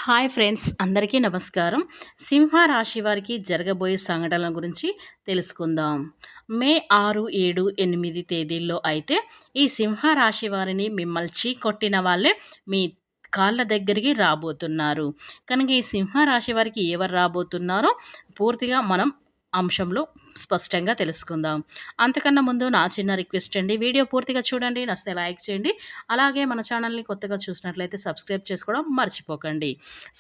Hi friends, అందరికీ నమస్కారం. సింహ రాశి వారికి జరగబోయే సంఘటనల గురించి తెలుసుకుందాం. మే 6, 7, 8 తేదీల్లో అయితే ఈ సింహ రాశి వారిని మిమ్మల్ని చీకొట్టిన వాళ్ళే మీ కాళ్ళ దగ్గరికి రాబోతున్నారు. కనుక ఈ సింహ రాశి వారికి ఎవరు రాబోతున్నారో పూర్తిగా మనం అంశంలో స్పష్టంగా తెలుసుకుందాం. అంతకన్నా ముందు నా చిన్న రిక్వెస్ట్ అండి, వీడియో పూర్తిగా చూడండి, నచ్చితే లైక్ చేయండి. అలాగే మన ఛానల్ని కొత్తగా చూసినట్లయితే సబ్స్క్రైబ్ చేసుకోవడం మర్చిపోకండి.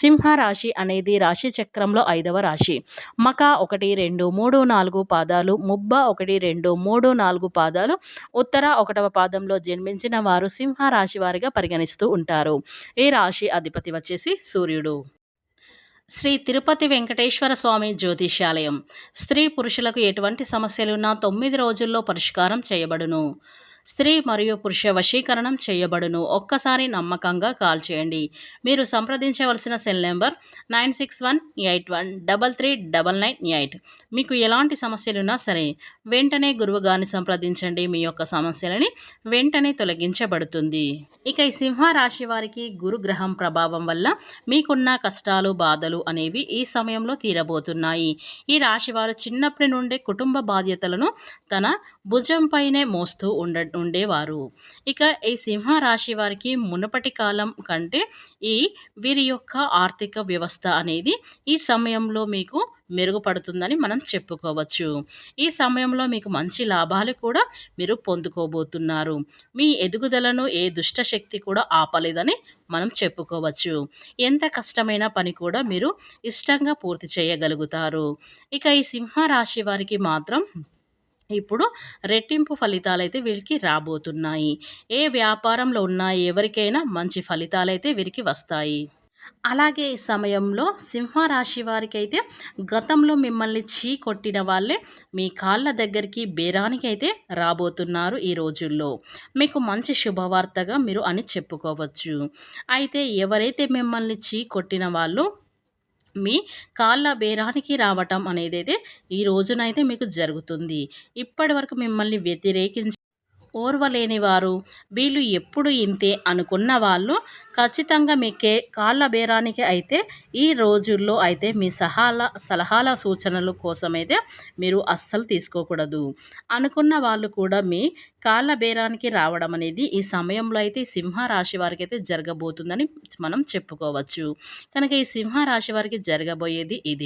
సింహ రాశి అనేది రాశి చక్రంలో 5వ రాశి. మక 1, 2, 3, 4 పాదాలు, ముబ్బ 1, 2, 3, 4 పాదాలు, ఉత్తర 1వ పాదంలో జన్మించిన వారు సింహ రాశి వారిగా పరిగణిస్తూ ఉంటారు. ఈ రాశి అధిపతి వచ్చేసి సూర్యుడు. శ్రీ తిరుపతి వెంకటేశ్వర స్వామి జ్యోతిష్యాలయం. స్త్రీ పురుషులకు ఎటువంటి సమస్యలున్నా 9 రోజుల్లో పరిష్కారం చేయబడును. స్త్రీ మరియు పురుష వశీకరణం చేయబడును. ఒక్కసారి నమ్మకంగా కాల్ చేయండి. మీరు సంప్రదించవలసిన సెల్ నెంబర్ 9618133998. మీకు ఎలాంటి సమస్యలున్నా సరే వెంటనే గురువుగారిని సంప్రదించండి. మీ యొక్క సమస్యలని వెంటనే తొలగించబడుతుంది. ఇక ఈ సింహ రాశి వారికి గురుగ్రహం ప్రభావం వల్ల మీకున్న కష్టాలు, బాధలు అనేవి ఈ సమయంలో తీరబోతున్నాయి. ఈ రాశి వారు చిన్నప్పటి నుండి కుటుంబ బాధ్యతలను తన భుజంపైనే మోస్తూ ఉండేవారు. ఇక ఈ సింహ రాశి వారికి మునుపటి కాలం కంటే వీరి యొక్క ఆర్థిక వ్యవస్థ అనేది ఈ సమయంలో మీకు మెరుగుపడుతుందని మనం చెప్పుకోవచ్చు. ఈ సమయంలో మీకు మంచి లాభాలు కూడా మీరు పొందుకోబోతున్నారు. మీ ఎదుగుదలను ఏ దుష్ట శక్తి కూడా ఆపలేదని మనం చెప్పుకోవచ్చు. ఎంత కష్టమైన పని కూడా మీరు ఇష్టంగా పూర్తి చేయగలుగుతారు. ఇక ఈ సింహ రాశి వారికి మాత్రం ఇప్పుడు రెట్టింపు ఫలితాలైతే వీరికి రాబోతున్నాయి. ఏ వ్యాపారంలో ఉన్నా ఎవరికైనా మంచి ఫలితాలైతే వీరికి వస్తాయి. అలాగే ఈ సమయంలో సింహ రాశి వారికైతే గతంలో మిమ్మల్ని కొట్టిన వాళ్ళే మీ కాళ్ళ దగ్గరికి బేరానికైతే రాబోతున్నారు. ఈ రోజుల్లో మీకు మంచి శుభవార్తగా మీరు అని చెప్పుకోవచ్చు. అయితే ఎవరైతే మిమ్మల్ని కొట్టిన వాళ్ళు మీ కాళ్ళ బేరానికి రావటం అనేదైతే ఈ రోజునైతే మీకు జరుగుతుంది. ఇప్పటి వరకు మిమ్మల్ని వ్యతిరేకించి ఓర్వలేని వారు, వీళ్ళు ఎప్పుడు ఇంతే అనుకున్న వాళ్ళు ఖచ్చితంగా మీ కాళ్ళ బేరానికి అయితే ఈ రోజుల్లో అయితే మీ సలహాల సూచనల కోసమైతే మీరు అస్సలు తీసుకోకూడదు. అనుకున్న వాళ్ళు కూడా మీ కాళ్ళ బేరానికి రావడం అనేది ఈ సమయంలో అయితే సింహ రాశి వారికి అయితే జరగబోతుందని మనం చెప్పుకోవచ్చు. కనుక ఈ సింహ రాశి వారికి జరగబోయేది ఇది.